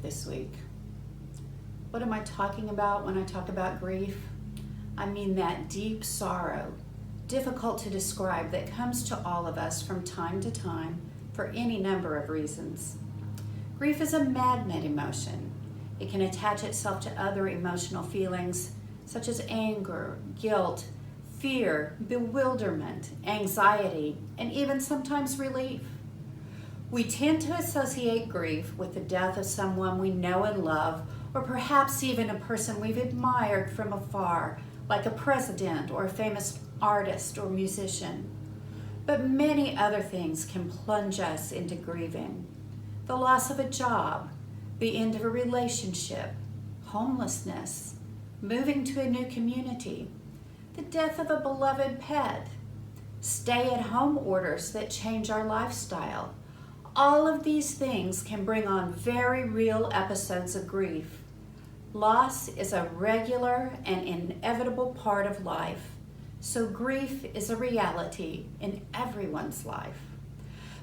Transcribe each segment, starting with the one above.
this week. What am I talking about when I talk about grief? I mean that deep sorrow, difficult to describe, that comes to all of us from time to time for any number of reasons. Grief is a magnet emotion. It can attach itself to other emotional feelings such as anger, guilt, fear, bewilderment, anxiety, and even sometimes relief. We tend to associate grief with the death of someone we know and love, or perhaps even a person we've admired from afar, like a president or a famous artist or musician. But many other things can plunge us into grieving. The loss of a job, the end of a relationship, homelessness, moving to a new community, the death of a beloved pet, stay-at-home orders that change our lifestyle. All of these things can bring on very real episodes of grief. Loss is a regular and inevitable part of life, so grief is a reality in everyone's life.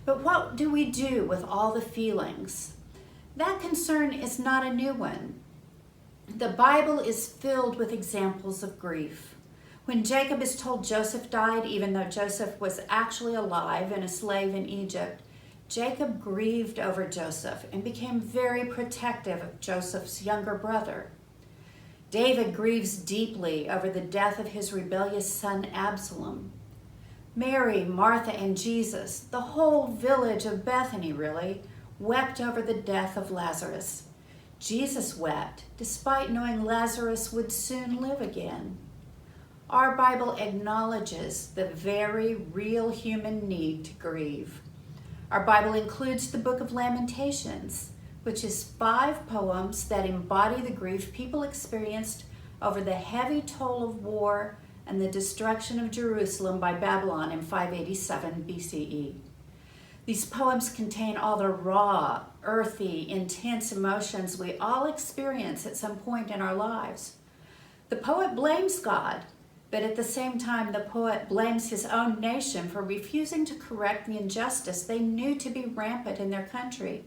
But what do we do with all the feelings? That concern is not a new one. The Bible is filled with examples of grief. When Jacob is told Joseph died, even though Joseph was actually alive and a slave in Egypt, Jacob grieved over Joseph and became very protective of Joseph's younger brother. David grieves deeply over the death of his rebellious son Absalom. Mary, Martha, and Jesus, the whole village of Bethany really, wept over the death of Lazarus. Jesus wept, despite knowing Lazarus would soon live again. Our Bible acknowledges the very real human need to grieve. Our Bible includes the book of Lamentations, which is 5 poems that embody the grief people experienced over the heavy toll of war and the destruction of Jerusalem by Babylon in 587 BCE. These poems contain all the raw, earthy, intense emotions we all experience at some point in our lives. The poet blames God, but at the same time, the poet blames his own nation for refusing to correct the injustice they knew to be rampant in their country.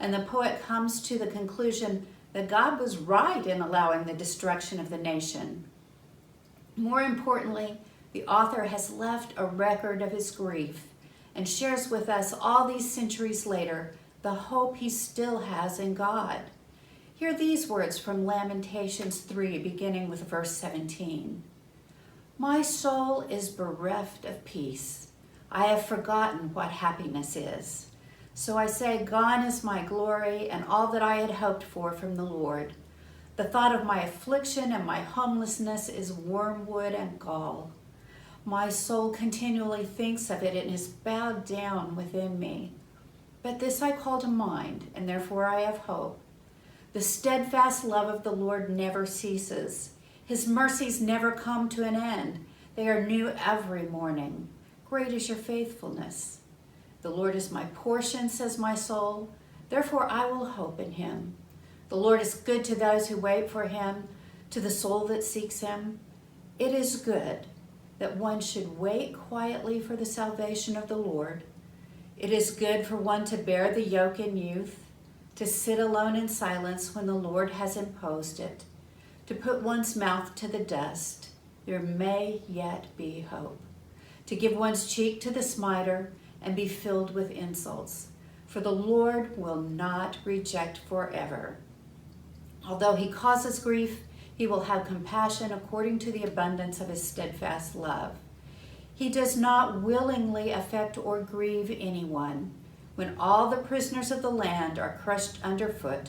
And the poet comes to the conclusion that God was right in allowing the destruction of the nation. More importantly, the author has left a record of his grief and shares with us all these centuries later the hope he still has in God. Hear these words from Lamentations 3, beginning with verse 17. My soul is bereft of peace. I have forgotten what happiness is. So I say, gone is my glory and all that I had hoped for from the Lord. The thought of my affliction and my homelessness is wormwood and gall. My soul continually thinks of it and is bowed down within me. But this I call to mind, and therefore I have hope. The steadfast love of the Lord never ceases. His mercies never come to an end. They are new every morning. Great is your faithfulness. The Lord is my portion, says my soul. Therefore I will hope in him. The Lord is good to those who wait for him, to the soul that seeks him. It is good that one should wait quietly for the salvation of the Lord. It is good for one to bear the yoke in youth, to sit alone in silence when the Lord has imposed it, to put one's mouth to the dust. There may yet be hope. To give one's cheek to the smiter and be filled with insults. For the Lord will not reject forever. Although he causes grief, he will have compassion according to the abundance of his steadfast love. He does not willingly affect or grieve anyone. When all the prisoners of the land are crushed underfoot,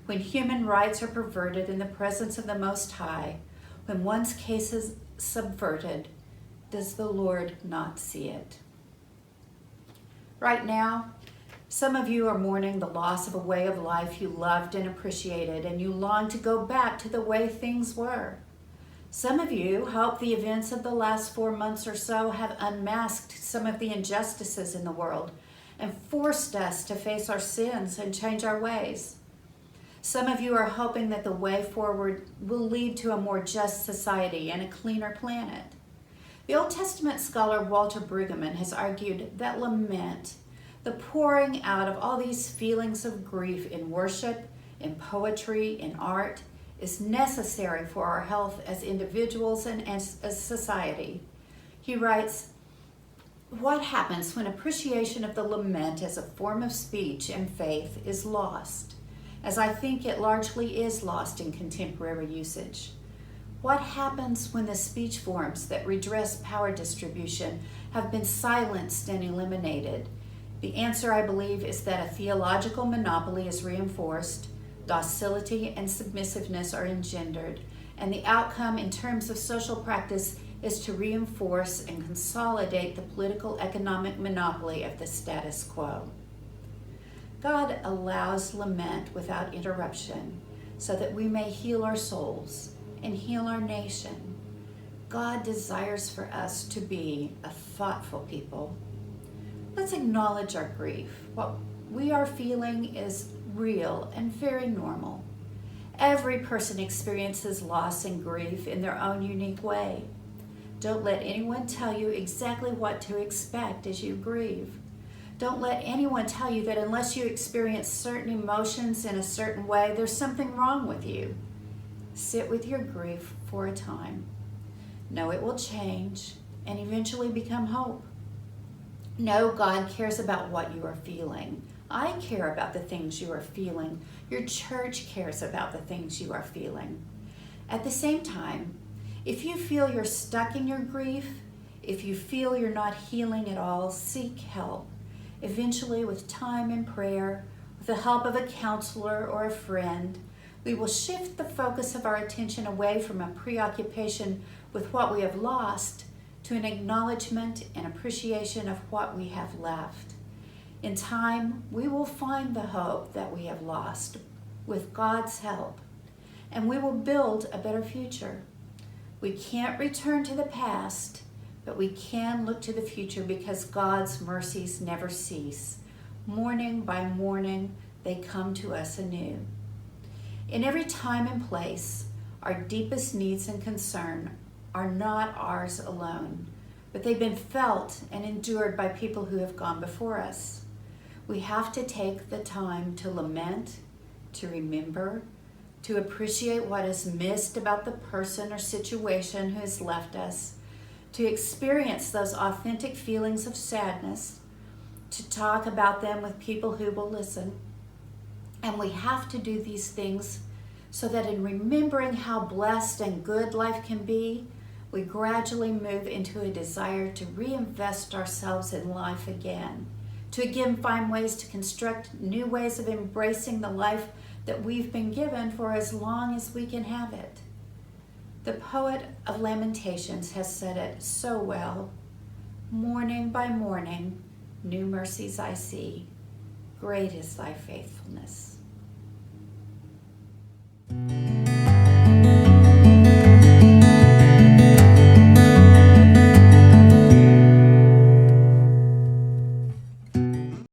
when human rights are perverted in the presence of the Most High, when one's case is subverted, does the Lord not see it? Right now, some of you are mourning the loss of a way of life you loved and appreciated, and you long to go back to the way things were. Some of you hope the events of the last 4 months or so have unmasked some of the injustices in the world and forced us to face our sins and change our ways. Some of you are hoping that the way forward will lead to a more just society and a cleaner planet. The Old Testament scholar Walter Brueggemann has argued that lament, the pouring out of all these feelings of grief in worship in poetry, in art, is necessary for our health as individuals and as a society. He writes, "What happens when appreciation of the lament as a form of speech and faith is lost, as I think it largely is lost in contemporary usage? What happens when the speech forms that redress power distribution have been silenced and eliminated? The answer, I believe, is that a theological monopoly is reinforced, docility and submissiveness are engendered, and the outcome in terms of social practice is to reinforce and consolidate the political economic monopoly of the status quo." God allows lament without interruption so that we may heal our souls and heal our nation. God desires for us to be a thoughtful people. Let's acknowledge our grief. What we are feeling is real and very normal. Every person experiences loss and grief in their own unique way. Don't let anyone tell you exactly what to expect as you grieve. Don't let anyone tell you that unless you experience certain emotions in a certain way, there's something wrong with you. Sit with your grief for a time. Know it will change and eventually become hope. Know God cares about what you are feeling. I care about the things you are feeling. Your church cares about the things you are feeling. At the same time, if you feel you're stuck in your grief, if you feel you're not healing at all, seek help. Eventually, with time and prayer, with the help of a counselor or a friend, we will shift the focus of our attention away from a preoccupation with what we have lost to an acknowledgement and appreciation of what we have left. In time, we will find the hope that we have lost with God's help, and we will build a better future. We can't return to the past, but we can look to the future because God's mercies never cease. Morning by morning, they come to us anew. In every time and place, our deepest needs and concern are not ours alone, but they've been felt and endured by people who have gone before us. We have to take the time to lament, to remember, to appreciate what is missed about the person or situation who has left us, to experience those authentic feelings of sadness, to talk about them with people who will listen. And we have to do these things so that in remembering how blessed and good life can be, we gradually move into a desire to reinvest ourselves in life again, to again find ways to construct new ways of embracing the life that we've been given for as long as we can have it. The poet of Lamentations has said it so well. "Morning by morning, new mercies I see. Great is thy faithfulness."